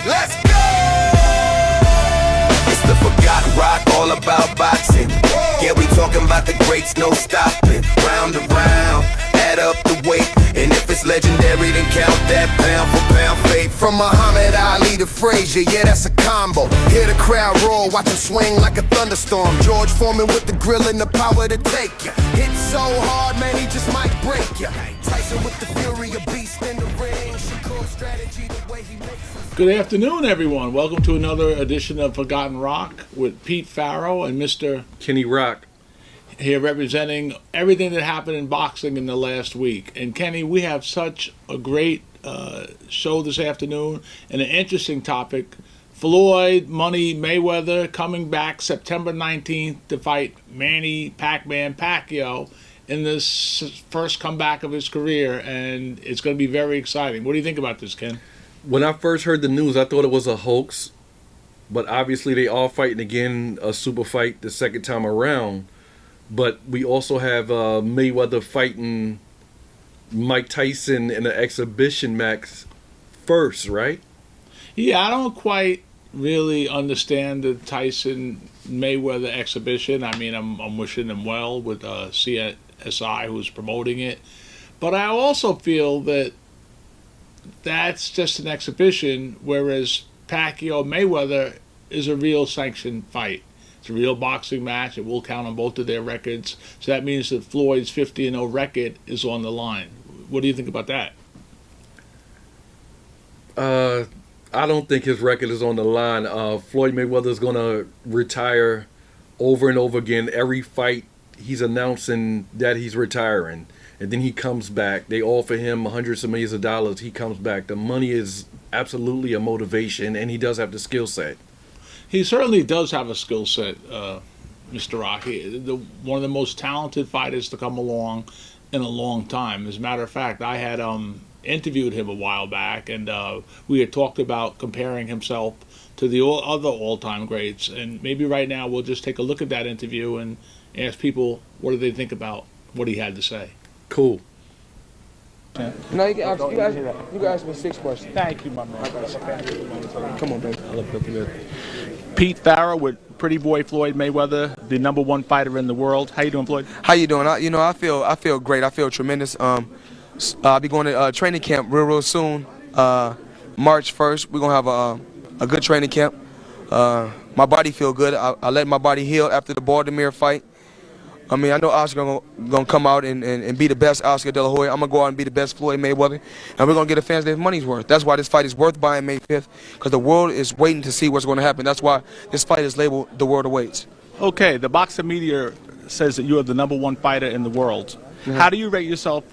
let's go! It's the forgotten rock, all about boxing. Yeah, we talking about the greats, no stopping. Round and round, add up the weight. And if it's legendary, then count that pound for pound fate. From Muhammad Ali to Frazier, yeah, that's a combo. Hear the crowd roar, watch him swing like a thunderstorm. George Foreman with the grill and the power to take ya. Hit so hard, man, he just might break ya. Tyson with the fury, a beast in the ring. Shakur strategy, the way he makes us. Good afternoon, everyone. Welcome to another edition of Forgotten Rock with Pete PHAROAH and Mr. Kenny Rock. Here representing everything that happened in boxing in the last week. And Kenny, we have such a great show this afternoon and an interesting topic. Floyd, Money, Mayweather coming back September 19th to fight Manny Pac-Man Pacquiao in this first comeback of his career, and it's going to be very exciting. What do you think about this, Ken? When I first heard the news, I thought it was a hoax, but obviously they are fighting again, a super fight the second time around. But we also have Mayweather fighting Mike Tyson in an exhibition match first, right? Yeah, I don't quite really understand the Tyson-Mayweather exhibition. I mean, I'm wishing them well with CSI, who's promoting it. But I also feel that that's just an exhibition, whereas Pacquiao-Mayweather is a real sanctioned fight. It's a real boxing match. It will count on both of their records. So that means that Floyd's 50-0 record is on the line. What do you think about that? I don't think his record is on the line. Floyd Mayweather is going to retire over and over again. Every fight he's announcing that he's retiring. And then he comes back. They offer him hundreds of millions of dollars. He comes back. The money is absolutely a motivation, and he does have the skill set. He certainly does have a skill set, Mr. Rocky. One of the most talented fighters to come along in a long time. As a matter of fact, I had interviewed him a while back, and we had talked about comparing himself to the other all-time greats. And maybe right now we'll just take a look at that interview and ask people what do they think about what he had to say. Cool. No, you can ask me 6 questions. Thank you, my man. Come on, baby. Pete PHAROAH with Pretty Boy Floyd Mayweather, the #1 fighter in the world. How you doing, Floyd? How you doing? I feel great. I feel tremendous. I'll be going to training camp real soon. March 1st, we're gonna have a good training camp. My body feel good. I let my body heal after the Baltimore fight. I mean, I know Oscar gonna come out and be the best Oscar De La Hoya. I'm gonna go out and be the best Floyd Mayweather, and we're gonna get the fans their money's worth. That's why this fight is worth buying May 5th, because the world is waiting to see what's gonna happen. That's why this fight is labeled "The World Awaits." Okay, the boxing media says that you are the #1 fighter in the world. Mm-hmm. How do you rate yourself,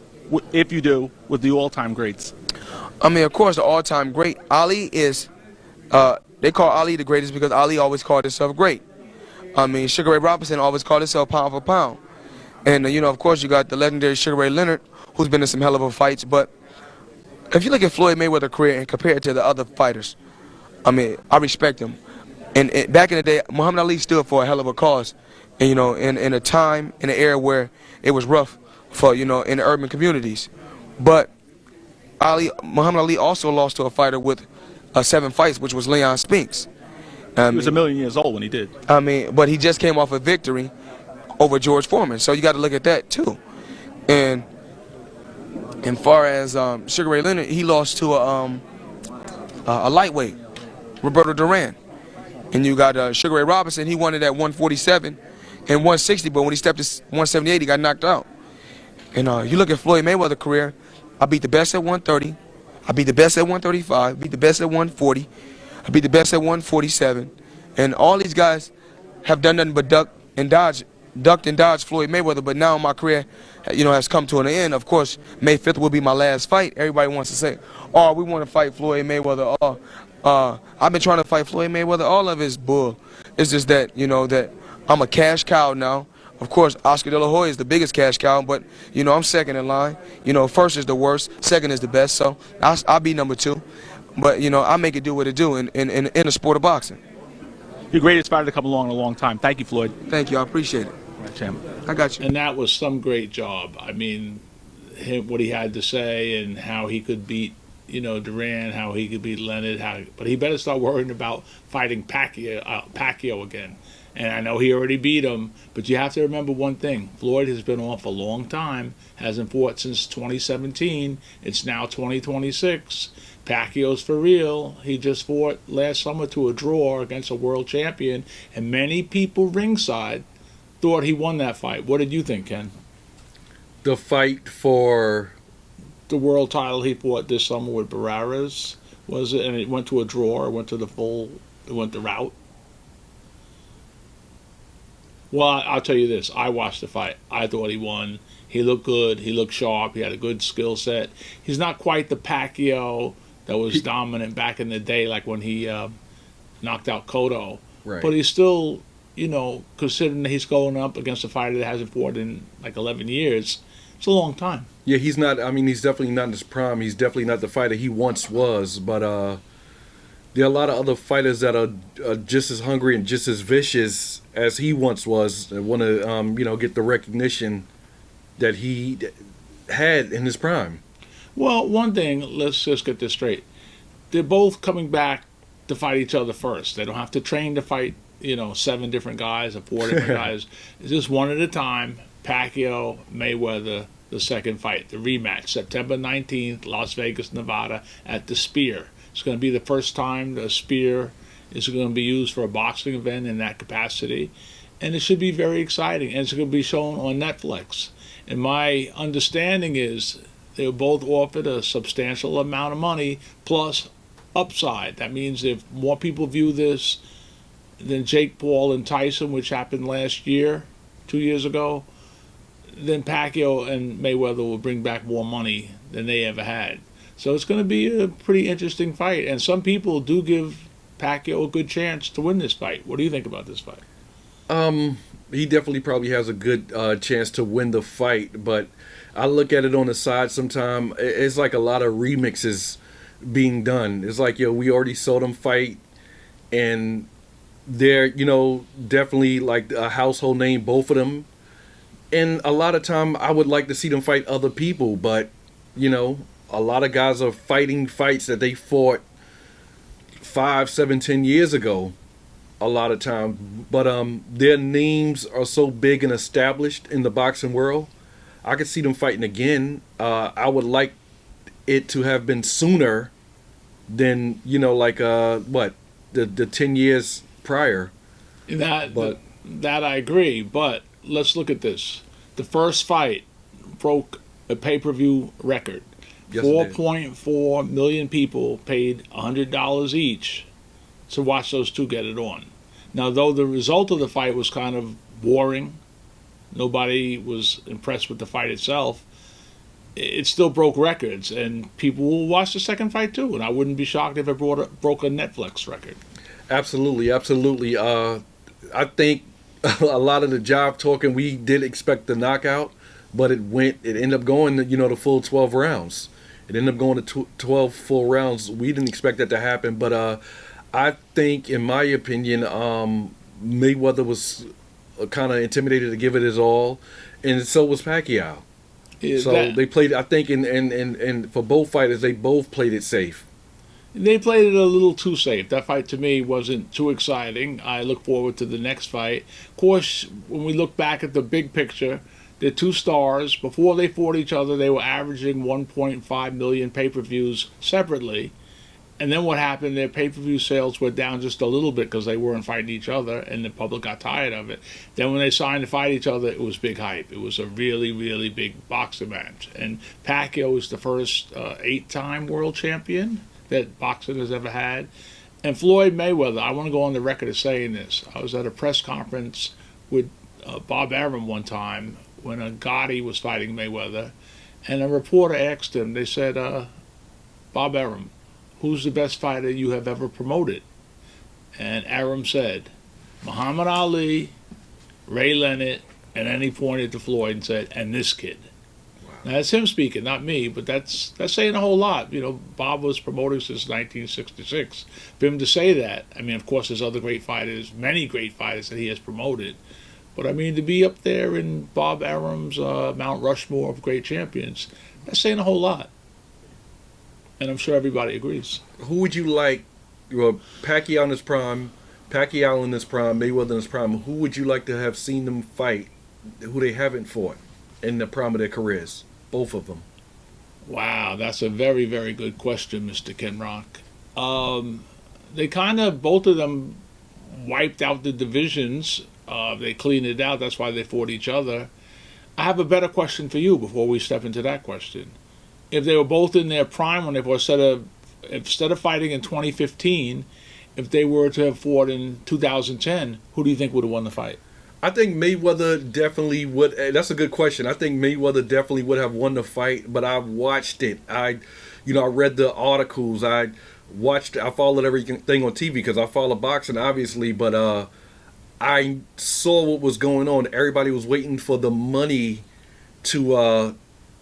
if you do, with the all-time greats? I mean, of course, the all-time great Ali is. They call Ali the greatest because Ali always called himself great. I mean, Sugar Ray Robinson always called himself pound for pound. And, of course, you got the legendary Sugar Ray Leonard, who's been in some hell of a fights. But if you look at Floyd Mayweather's career and compare it to the other fighters, I mean, I respect him. And back in the day, Muhammad Ali stood for a hell of a cause. And, in a time, in an era where it was rough for, in the urban communities. But Muhammad Ali also lost to a fighter with 7 fights, which was Leon Spinks. He was a million years old when he did. I mean, but he just came off a victory over George Foreman, so you got to look at that too. And far as Sugar Ray Leonard, he lost to a lightweight, Roberto Duran. And you got Sugar Ray Robinson. He won it at 147 and 160, but when he stepped to 178, he got knocked out. And you look at Floyd Mayweather's career, I beat the best at 130, I beat the best at 135, beat the best at 140. I beat the best at 147, and all these guys have done nothing but ducked and dodged Floyd Mayweather. But now my career, has come to an end. Of course, May 5th will be my last fight. Everybody wants to say, "Oh, we want to fight Floyd Mayweather." I've been trying to fight Floyd Mayweather. All of his bull. It's just that that I'm a cash cow now. Of course, Oscar De La Hoya is the biggest cash cow, but I'm second in line. First is the worst, second is the best. So I'll be number 2. But, I make it do what it do in the sport of boxing. Your greatest fighter to come along in a long time. Thank you, Floyd. Thank you. I appreciate it. Right, Sam. I got you. And that was some great job. I mean, what he had to say and how he could beat, Duran, how he could beat Leonard, but he better start worrying about fighting Pacquiao again. And I know he already beat him, but you have to remember one thing. Floyd has been off a long time, hasn't fought since 2017. It's now 2026. Pacquiao's for real. He just fought last summer to a draw against a world champion, and many people ringside thought he won that fight. What did you think, Ken? The fight for the world title he fought this summer with Brawlers, was it? And it went to a draw, it went the route. Well, I'll tell you this. I watched the fight. I thought he won. He looked good. He looked sharp. He had a good skill set. He's not quite the Pacquiao that was dominant back in the day, like when he knocked out Cotto. Right. But he's still, considering that he's going up against a fighter that hasn't fought in like 11 years, it's a long time. Yeah, he's not. I mean, he's definitely not in his prime. He's definitely not the fighter he once was. But there are a lot of other fighters that are just as hungry and just as vicious as he once was, and want to get the recognition that he had in his prime. Well, one thing, let's just get this straight. They're both coming back to fight each other first. They don't have to train to fight, 7 different guys or 4 different guys. It's just one at a time. Pacquiao, Mayweather, the second fight, the rematch, September 19th, Las Vegas, Nevada, at the Spear. It's going to be the first time the Spear is going to be used for a boxing event in that capacity. And it should be very exciting. And it's going to be shown on Netflix. And my understanding is they were both offered a substantial amount of money plus upside. That means if more people view this than Jake Paul and Tyson, which happened last year, 2 years ago, then Pacquiao and Mayweather will bring back more money than they ever had. So it's going to be a pretty interesting fight. And some people do give Pacquiao a good chance to win this fight. What do you think about this fight? He definitely probably has a good chance to win the fight, but I look at it on the side sometimes. It's like a lot of remixes being done. It's like, we already saw them fight, and they're, definitely like a household name, both of them. And a lot of time I would like to see them fight other people, but, a lot of guys are fighting fights that they fought 5, 7, 10 years ago. A lot of time, but their names are so big and established in the boxing world. I could see them fighting again. I would like it to have been sooner than the 10 years prior. That I agree, but let's look at this. The first fight broke a pay-per-view record. Yes, 4.4 million people paid $100 each to watch those two get it on. Now, though the result of the fight was kind of boring, nobody was impressed with the fight itself, it still broke records, and people will watch the second fight too, and I wouldn't be shocked if it broke a Netflix record. Absolutely, absolutely. I think a lot of the job talking, we did expect the knockout, but it ended up going, the full 12 rounds. It ended up going to 12 full rounds. We didn't expect that to happen, but I think, in my opinion, Mayweather was kind of intimidated to give it his all, and so was Pacquiao. They played, I think, and for both fighters, they both played it safe. They played it a little too safe. That fight, to me, wasn't too exciting. I look forward to the next fight. Of course, when we look back at the big picture, the two stars, before they fought each other, they were averaging 1.5 million pay-per-views separately. And then what happened, their pay-per-view sales went down just a little bit because they weren't fighting each other, and the public got tired of it. Then when they signed to fight each other, it was big hype. It was a really, really big boxing match. And Pacquiao is the first 8-time world champion that boxing has ever had. And Floyd Mayweather, I want to go on the record as saying this. I was at a press conference with Bob Arum one time when Gotti was fighting Mayweather, and a reporter asked him, they said, Bob Arum, who's the best fighter you have ever promoted? And Arum said, Muhammad Ali, Ray Leonard, and then he pointed to Floyd and said, and this kid. Wow. Now that's him speaking, not me, but that's saying a whole lot. Bob was promoting since 1966. For him to say that, I mean, of course, there's other great fighters, many great fighters that he has promoted. But I mean, to be up there in Bob Arum's Mount Rushmore of great champions, that's saying a whole lot. And I'm sure everybody agrees. Who would you like? Well, Pacquiao in his prime, Mayweather in his prime. Who would you like to have seen them fight? Who they haven't fought in the prime of their careers? Both of them. Wow, that's a very, very good question, Mr. Kenrock. They kind of, both of them wiped out the divisions. They cleaned it out. That's why they fought each other. I have a better question for you before we step into that question. If they were both in their prime when they fought, instead of fighting in 2015, if they were to have fought in 2010, who do you think would have won the fight? I think Mayweather definitely would. That's a good question. I think Mayweather definitely would have won the fight, but I watched it. I read the articles. I followed everything on TV because I follow boxing, obviously. But I saw what was going on. Everybody was waiting for the money to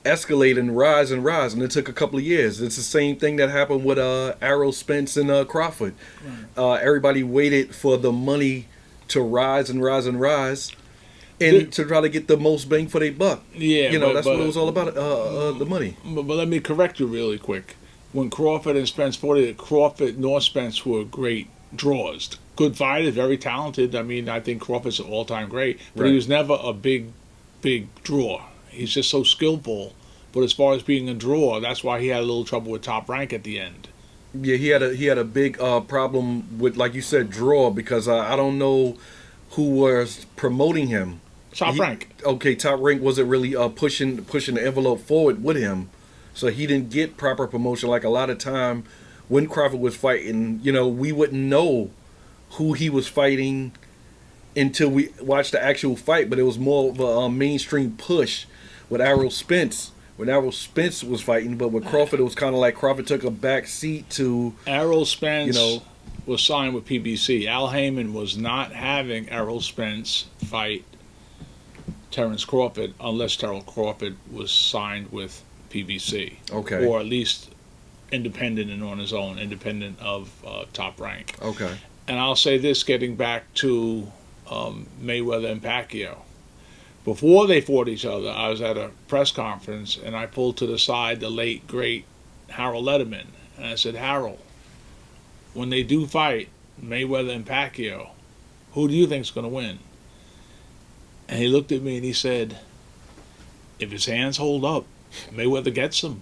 escalate and rise, and it took a couple of years. It's the same thing that happened with Errol Spence and Crawford. Right. Everybody waited for the money to rise and rise and rise, and to try to get the most bang for their buck. Yeah, that's what it was all about, the money. But let me correct you really quick. When Crawford and Spence fought, Crawford nor Spence were great draws. Good fighters, very talented. I mean, I think Crawford's an all-time great, but He was never a big draw. He's just so skillful. But as far as being a draw, that's why he had a little trouble with Top Rank at the end. Yeah, he had a big problem with, like you said, draw, because I don't know who was promoting him. Top Rank. Okay, Top Rank wasn't really pushing the envelope forward with him, so he didn't get proper promotion. Like a lot of time when Crawford was fighting, we wouldn't know who he was fighting until we watched the actual fight. But it was more of a mainstream push with Errol Spence. When Errol Spence was fighting, but with Crawford, it was kind of like Crawford took a back seat to... Errol Spence was signed with PBC. Al Heyman was not having Errol Spence fight Terence Crawford unless Terrell Crawford was signed with PBC. Okay. Or at least independent and on his own, independent of Top Rank. Okay. And I'll say this, getting back to Mayweather and Pacquiao. Before they fought each other, I was at a press conference, and I pulled to the side the late, great Harold Letterman. And I said, Harold, when they do fight Mayweather and Pacquiao, who do you think's going to win? And he looked at me and he said, if his hands hold up, Mayweather gets him.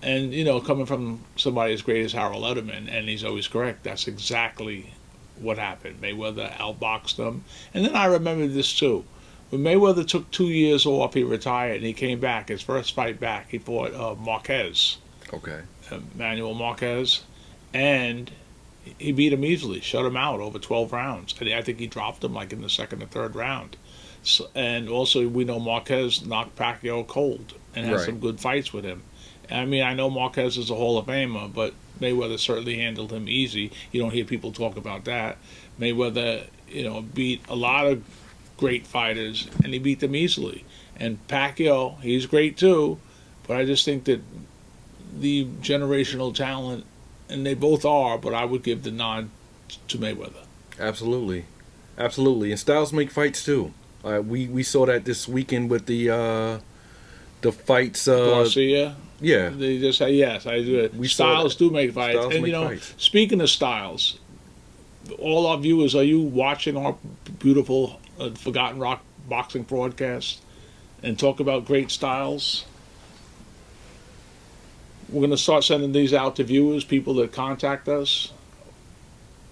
And, coming from somebody as great as Harold Letterman, and he's always correct, that's exactly what happened. Mayweather outboxed him. And then I remember this too. When Mayweather took 2 years off, he retired, and he came back. His first fight back, he fought Marquez. Okay. Manuel Marquez. And he beat him easily, shut him out over 12 rounds. And I think he dropped him like in the second or third round. So, and also, we know Marquez knocked Pacquiao cold and had some good fights with him. I mean, I know Marquez is a Hall of Famer, but Mayweather certainly handled him easy. You don't hear people talk about that. Mayweather, beat a lot of great fighters, and he beat them easily. And Pacquiao, he's great too, but I just think that the generational talent, and they both are, but I would give the nod to Mayweather. Absolutely. And styles make fights too. We saw that this weekend with the fights. Garcia. Yeah. They just say yes. I do it. Styles do make fights. Styles and make fights. Speaking of styles, all our viewers, are you watching our beautiful Forgotten Rock boxing broadcast and talk about great styles? We're going to start sending these out to viewers, people that contact us,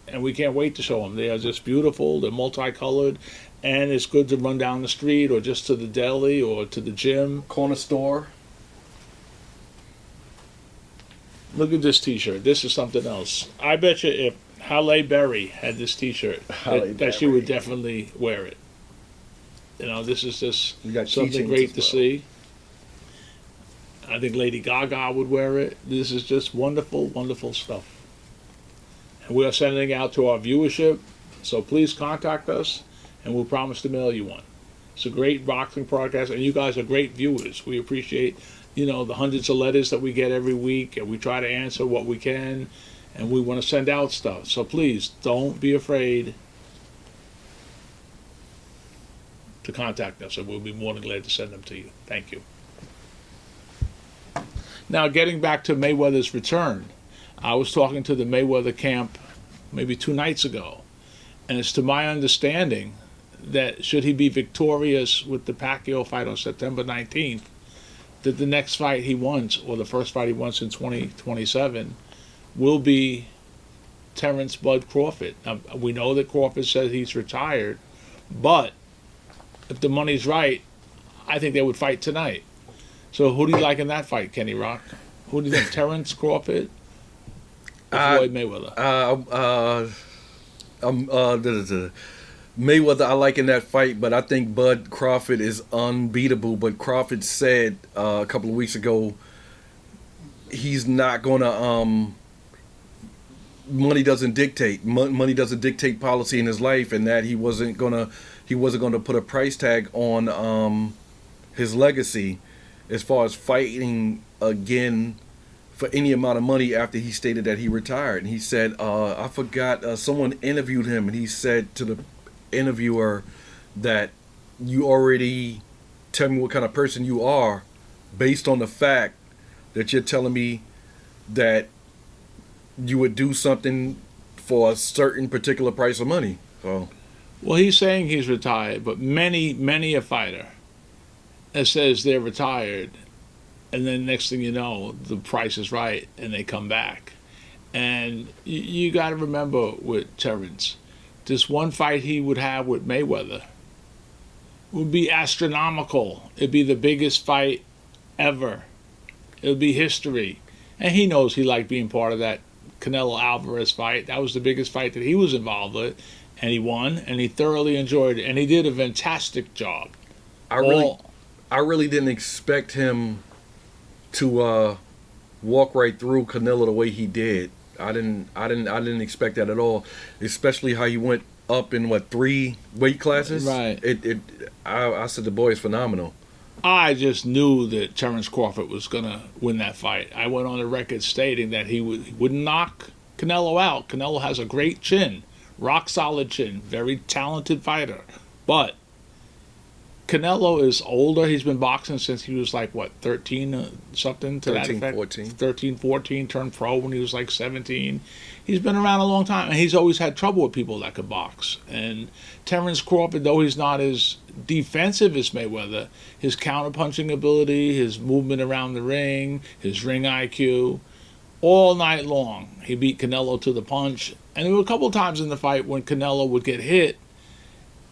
and we can't wait to show them. They are just beautiful. They're multicolored, and it's good to run down the street or just to the deli or to the gym. Corner store. Look at this t-shirt. This is something else. I bet you if Halle Berry had this t-shirt, that she would definitely wear it. This is just something great to see. I think Lady Gaga would wear it. This is just wonderful, wonderful stuff. And we are sending it out to our viewership, so please contact us, and we'll promise to mail you one. It's a great boxing podcast, and you guys are great viewers. We appreciate, the hundreds of letters that we get every week, and we try to answer what we can, and we want to send out stuff. So please, don't be afraid to contact us, and we'll be more than glad to send them to you. Thank you. Now, getting back to Mayweather's return, I was talking to the Mayweather camp maybe 2 nights ago, and it's to my understanding that should he be victorious with the Pacquiao fight on September 19th, that the next fight he wants, or the first fight he wants in 2027, will be Terrence Bud Crawford. Now, we know that Crawford said he's retired, but if the money's right, I think they would fight tonight. So who do you like in that fight, Kenny Rock? Who do you think, Terrence Crawford or Floyd Mayweather? Mayweather I like in that fight, but I think Bud Crawford is unbeatable. But Crawford said a couple of weeks ago he's not gonna money doesn't dictate policy in his life, and that he wasn't gonna put a price tag on his legacy as far as fighting again for any amount of money after he stated that he retired. And he said, I forgot, someone interviewed him, and he said to the interviewer that you already tell me what kind of person you are based on the fact that you're telling me that you would do something for a certain particular price of money. So, well, he's saying he's retired, but many a fighter that says they're retired, and then next thing you know, the price is right and they come back. And you got to remember with Terrence, this one fight he would have with Mayweather would be astronomical. It'd be the biggest fight ever. It would be history. And he knows he liked being part of that Canelo Alvarez fight. That was the biggest fight that he was involved with. And he won, and he thoroughly enjoyed it. And he did a fantastic job. I really didn't expect him to walk right through Canelo the way he did. I didn't expect that at all, especially how he went up in 3 weight classes. Right. I said the boy is phenomenal. I just knew that Terrence Crawford was going to win that fight. I went on the record stating that he wouldn't knock Canelo out. Canelo has a great chin, rock solid chin, very talented fighter. But Canelo is older. He's been boxing since he was 13 something to 13, that effect. 14. 13, 14, turned pro when he was 17. He's been around a long time, and he's always had trouble with people that could box. And Terrence Crawford, though he's not as defensive as Mayweather, his counterpunching ability, his movement around the ring, his ring IQ, all night long, he beat Canelo to the punch. And there were a couple of times in the fight when Canelo would get hit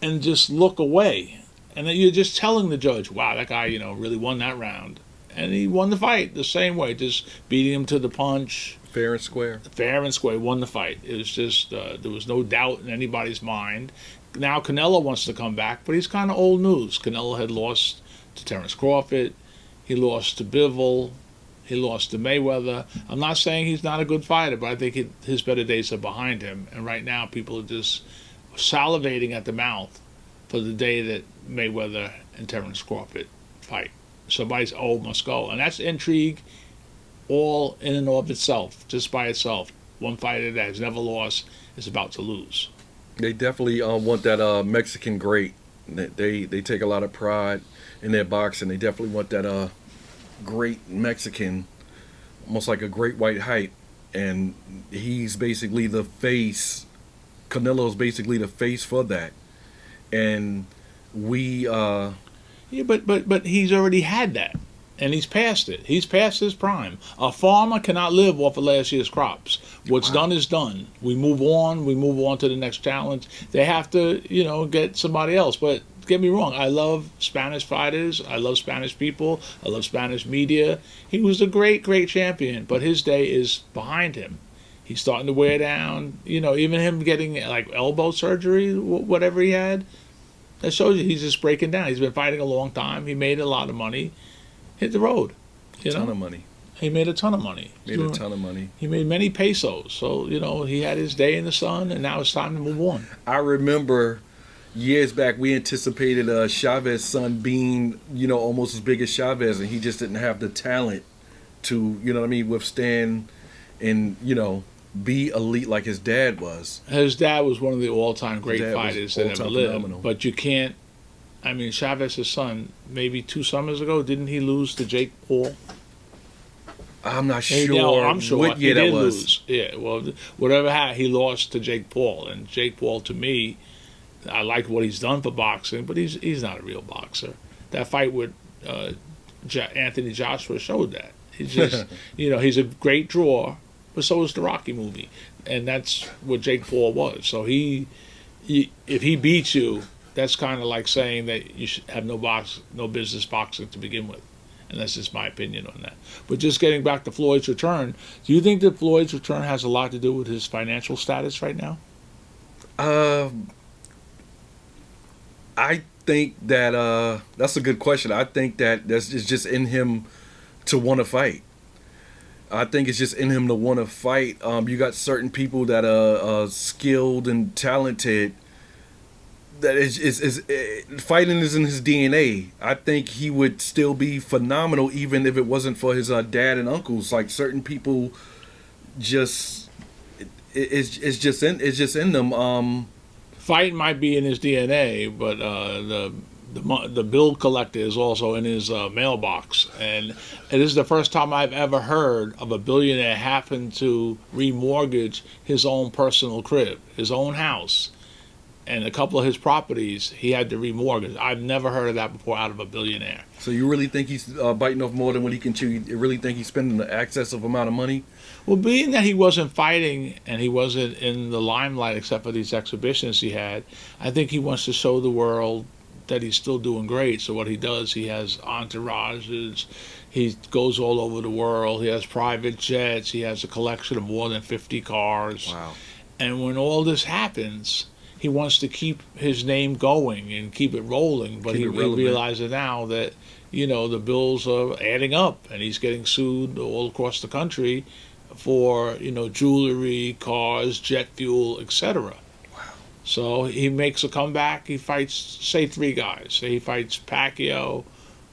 and just look away. And then you're just telling the judge, wow, that guy, really won that round. And he won the fight the same way, just beating him to the punch. Fair and square. Fair and square, won the fight. It was just, there was no doubt in anybody's mind. Now Canelo wants to come back, but he's kind of old news. Canelo had lost to Terrence Crawford. He lost to Bivol. He lost to Mayweather. I'm not saying he's not a good fighter, but I think his better days are behind him. And right now people are just salivating at the mouth for the day that Mayweather and Terrence Crawford fight. Somebody's must go. And that's intrigue all in and of itself, just by itself. One fighter that has never lost is about to lose. They definitely want that Mexican great. They take a lot of pride in their boxing. They definitely want that great Mexican, almost like a great white hype. And he's basically the face. Canelo's basically the face for that. And we yeah, but he's already had that, and he's past it. He's past his prime. A farmer cannot live off of last year's crops. What's done is done. We move on. We move on to the next challenge. They have to, get somebody else. But get me wrong, I love Spanish fighters. I love Spanish people. I love Spanish media. He was a great, great champion, but his day is behind him. He's starting to wear down. Even him getting elbow surgery, whatever he had, that shows you he's just breaking down. He's been fighting a long time. He made a lot of money. Hit the road. A ton of money. He made a ton of money. He made many pesos. So, he had his day in the sun, and now it's time to move on. I remember years back we anticipated Chavez's son being, almost as big as Chavez, and he just didn't have the talent to, withstand and, be elite like his dad was. His dad was one of the all-time great fighters that ever lived. Phenomenal. But you can't. Chavez's son, maybe 2 summers ago, didn't he lose to Jake Paul? I'm not Hey, sure. no, I'm sure what year he that did was. lose. Yeah, well, whatever happened, he lost to Jake Paul, and Jake Paul, to me, I like what he's done for boxing, but he's not a real boxer. That fight with Anthony Joshua showed that. He's just, he's a great draw, but so is the Rocky movie, and that's what Jake Paul was. So if he beats you, that's kind of like saying that you should have no business boxing to begin with. And that's just my opinion on that. But just getting back to Floyd's return, do you think that Floyd's return has a lot to do with his financial status right now? I think that that's a good question. I think that it's just in him to want to fight. I think it's just in him to want to fight. You got certain people that are skilled and talented. That is fighting is in his DNA. I think he would still be phenomenal even if it wasn't for his dad and uncles. Like certain people, it's just in them. Fighting might be in his DNA, but the bill collector is also in his mailbox, and it is the first time I've ever heard of a billionaire having to remortgage his own personal crib, his own house. And a couple of his properties, he had to remortgage. I've never heard of that before out of a billionaire. So you really think he's biting off more than what he can chew? You really think he's spending the excessive amount of money? Well, being that he wasn't fighting and he wasn't in the limelight except for these exhibitions he had, I think he wants to show the world that he's still doing great. So what he does, he has entourages, he goes all over the world, he has private jets, he has a collection of more than 50 cars. Wow. And when all this happens, he wants to keep his name going and keep it rolling, but he realizes now that, the bills are adding up, and he's getting sued all across the country for, jewelry, cars, jet fuel, etc. Wow. So he makes a comeback. He fights, say, 3 guys. Say he fights Pacquiao,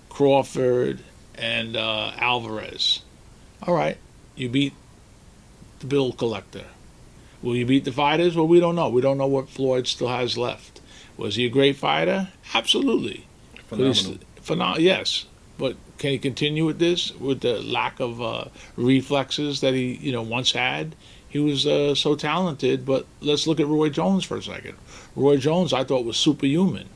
Crawford, and Alvarez. All right, you beat the bill collector. Will you beat the fighters? Well, we don't know. We don't know what Floyd still has left. Was he a great fighter? Absolutely. Phenomenal. Yes. But can he continue with this, with the lack of reflexes that he, once had? He was so talented, but let's look at Roy Jones for a second. Roy Jones, I thought, was superhuman.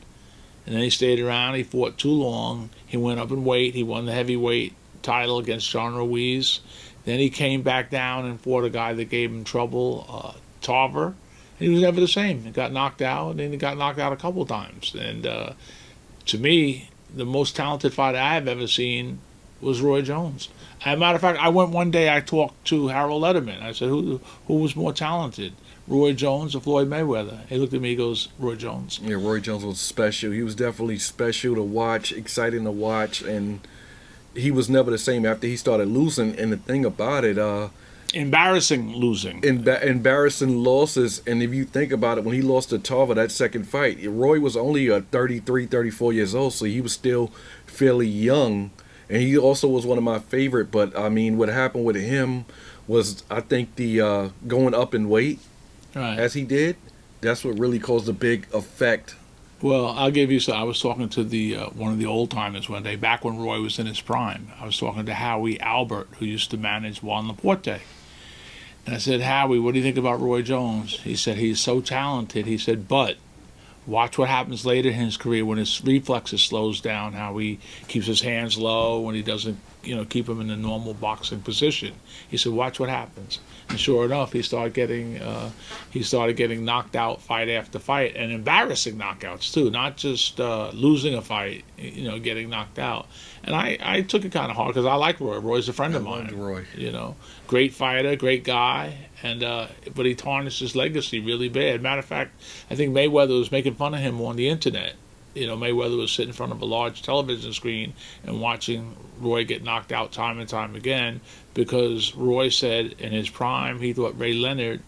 And then he stayed around. He fought too long. He went up in weight. He won the heavyweight title against John Ruiz. Then he came back down and fought a guy that gave him trouble, Tarver. And he was never the same. He got knocked out, and then he got knocked out a couple times. And to me, the most talented fighter I have ever seen was Roy Jones. As a matter of fact, I went one day, I talked to Harold Letterman. I said, who was more talented, Roy Jones or Floyd Mayweather? He looked at me, he goes, Roy Jones. Yeah, Roy Jones was special. He was definitely special to watch, exciting to watch, and he was never the same after he started losing. And the thing about it, embarrassing losing. Embarrassing losses. And if you think about it, when he lost to Tarver that second fight, Roy was only 33, 34 years old, so he was still fairly young. And he also was one of my favorite. But, I mean, what happened with him was, I think, the going up in weight as he did, that's what really caused a big effect. Well, I'll give you some. I was talking to one of the old timers one day, back when Roy was in his prime. I was talking to Howie Albert, who used to manage Juan Laporte. And I said, Howie, what do you think about Roy Jones? He said, he's so talented. He said, but watch what happens later in his career when his reflexes slows down, how he keeps his hands low, when he doesn't, keep them in a normal boxing position. He said, watch what happens. And sure enough, he started getting knocked out fight after fight, and embarrassing knockouts too, not just losing a fight, getting knocked out. And I took it kind of hard because I like Roy. Roy's a friend of mine. Roy. Great fighter, great guy, and but he tarnished his legacy really bad. Matter of fact, I think Mayweather was making fun of him on the internet. Mayweather was sitting in front of a large television screen and watching Roy get knocked out time and time again because Roy said in his prime he thought Ray Leonard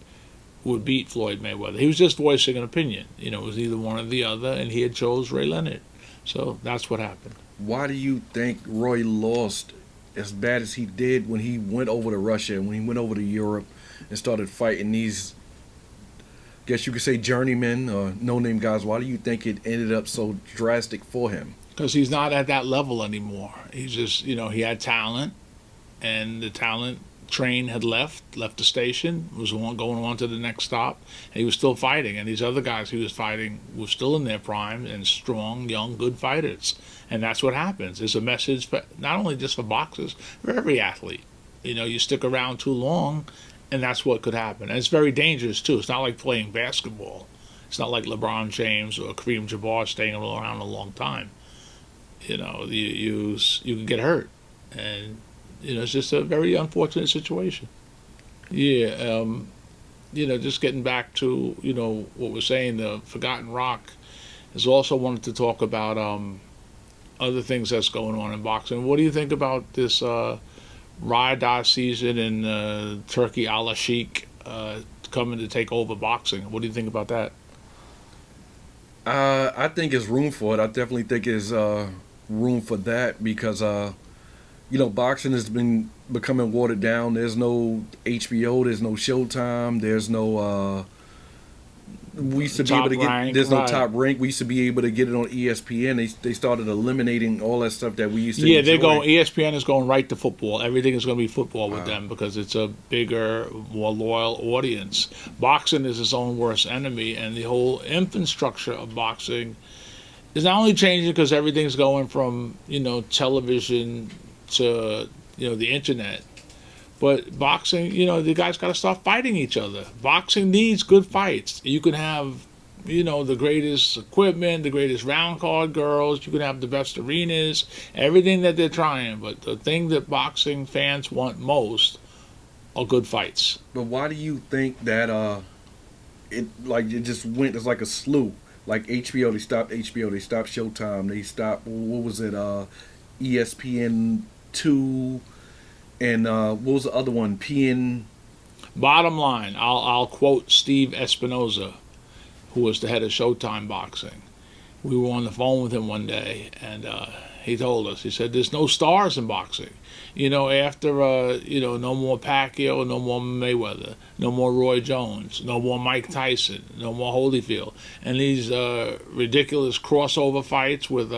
would beat Floyd Mayweather. He was just voicing an opinion. It was either one or the other, and he had chose Ray Leonard. So that's what happened. Why do you think Roy lost as bad as he did when he went over to Russia and when he went over to Europe and started fighting these, guess you could say, journeymen or no-name guys? Why do you think it ended up so drastic for him? Because he's not at that level anymore. He's just, he had talent, and the talent train had left the station, was going on to the next stop, and he was still fighting. And these other guys he was fighting were still in their prime and strong, young, good fighters. And that's what happens. It's a message for, not only just for boxers, for every athlete. You know, you stick around too long, and that's what could happen. And it's very dangerous too. It's not like playing basketball. It's not like LeBron James or Kareem Jabbar staying around a long time. You know, you can get hurt, and you know, it's just a very unfortunate situation. Yeah, you know, just getting back to, you know, what we're saying, the Forgotten Rock is also wanted to talk about other things that's going on in boxing. What do you think about this Riyadh season and Turkey Al Sheikh coming to take over boxing? What do you think about that? I think there's room for it. I definitely think there's room for that because, you know, boxing has been becoming watered down. There's no HBO, there's no Showtime, there's no. We used to be able to get. There's no Top Rank. We used to be able to get it on ESPN. They started eliminating all that stuff that we used to. Yeah, enjoy. they're going. ESPN is going right to football. Everything is going to be football with them because it's a bigger, more loyal audience. Boxing is its own worst enemy, and the whole infrastructure of boxing is not only changing because everything's going from, you know, television to, you know, the internet. But boxing, you know, the guys got to start fighting each other. Boxing needs good fights. You can have, you know, the greatest equipment, the greatest round card girls. You can have the best arenas, everything that they're trying. But the thing that boxing fans want most are good fights. But why do you think that it just went as like a slew? Like HBO, they stopped HBO, they stopped Showtime, they stopped, what was it, ESPN2. And what was the other one? Bottom line, I'll quote Steve Espinoza, who was the head of Showtime Boxing. We were on the phone with him one day, and he told us, he said, there's no stars in boxing. You know, after, you know, no more Pacquiao, no more Mayweather, no more Roy Jones, no more Mike Tyson, no more Holyfield. And these ridiculous crossover fights with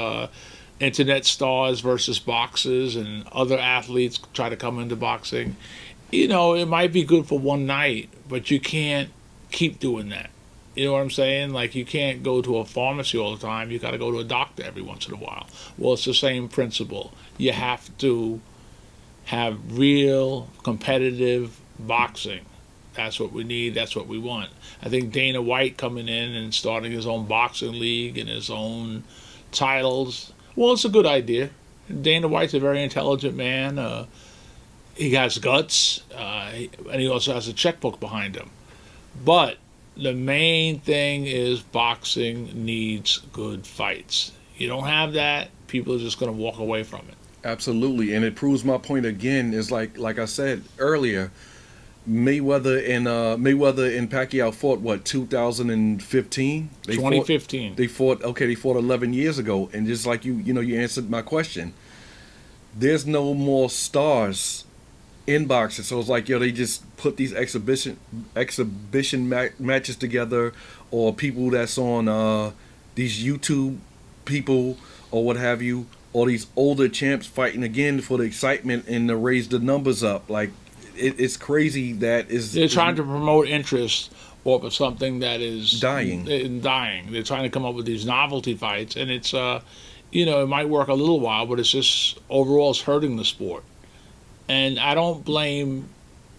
internet stars versus boxers and other athletes try to come into boxing. You know, it might be good for one night, but you can't keep doing that. You know what I'm saying? Like, you can't go to a pharmacy all the time. You got to go to a doctor every once in a while. Well, it's the same principle. You have to have real competitive boxing. That's what we need. That's what we want. I think Dana White coming in and starting his own boxing league and his own titles, well, it's a good idea. Dana White's a very intelligent man. He has guts, and he also has a checkbook behind him. But the main thing is boxing needs good fights. You don't have that, people are just going to walk away from it. Absolutely, and it proves my point again. Is like I said earlier, Mayweather and Pacquiao fought what, 2015? 2015. They fought 11 years ago, and just like you answered my question. There's no more stars in boxing, so it's like, they just put these exhibition matches together, or people that's on these YouTube people or what have you, or these older champs fighting again for the excitement and to raise the numbers up. Like, it's crazy that they're trying to promote interest off of something that is dying. They're trying to come up with these novelty fights, and it's it might work a little while, but it's just overall it's hurting the sport. And I don't blame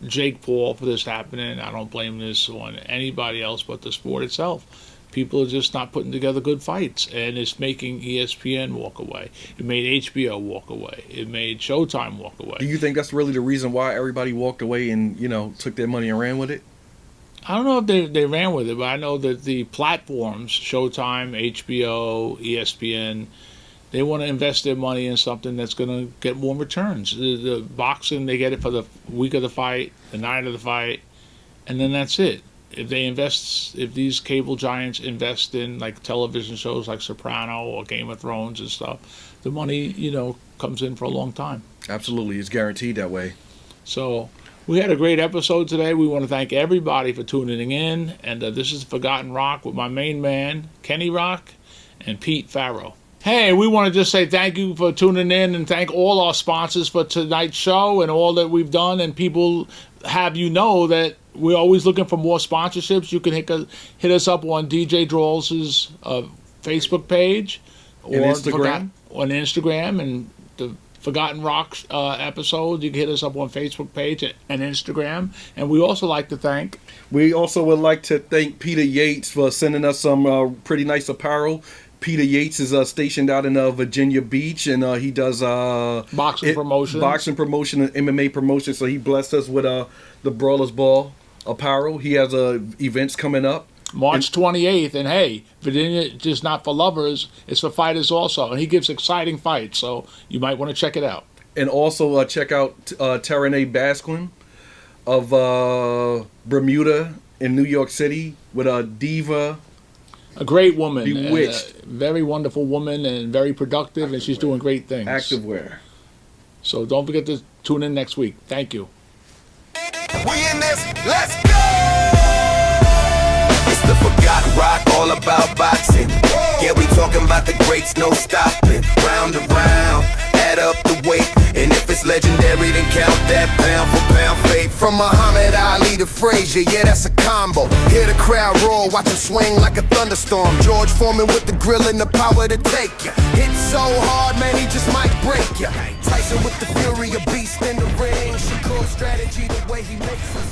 Jake Paul for this happening. I don't blame this on anybody else but the sport itself. People are just not putting together good fights, and it's making ESPN walk away. It made HBO walk away. It made Showtime walk away. Do you think that's really the reason why everybody walked away and, took their money and ran with it? I don't know if they ran with it, but I know that the platforms, Showtime, HBO, ESPN, they want to invest their money in something that's going to get more returns. The boxing, they get it for the week of the fight, the night of the fight, and then that's it. If these cable giants invest in like television shows like Soprano or Game of Thrones and stuff, the money, comes in for a long time. Absolutely. It's guaranteed that way. So we had a great episode today. We want to thank everybody for tuning in. And this is Forgotten Rock with my main man, Kenny Rock, and Pete PHAROAH. Hey, we want to just say thank you for tuning in and thank all our sponsors for tonight's show and all that we've done. And people have you know that we're always looking for more sponsorships. You can hit us up on DJ Drawls' Facebook page or Instagram. on Instagram, and the Forgotten Rocks episode. You can hit us up on Facebook page and Instagram. And we also like to thank. We also would like to thank Peter Yates for sending us some pretty nice apparel. Peter Yates is stationed out in Virginia Beach, and he does boxing promotion and MMA promotion. So he blessed us with the Brawlers Ball apparel. He has events coming up. March 28th, and hey, Virginia just not for lovers, it's for fighters also, and he gives exciting fights, so you might want to check it out. And also check out Taranay Basquin of Bermuda in New York City with Diva. A great woman. Bewitched. Very wonderful woman and very productive, and she's doing great things. Activewear. So don't forget to tune in next week. Thank you. We in this, let's go! It's the Forgotten Rock, all about boxing. Yeah, we talking about the greats, no stopping. Round and round, add up the weight. And if it's legendary, then count that pound for pound fate. From Muhammad Ali to Frazier, yeah, that's a combo. Hear the crowd roar, watch him swing like a thunderstorm. George Foreman with the grill and the power to take ya. Hit so hard, man, he just might break ya. Tyson with the fury, a beast in the ring. Shakur strategy, the way he makes his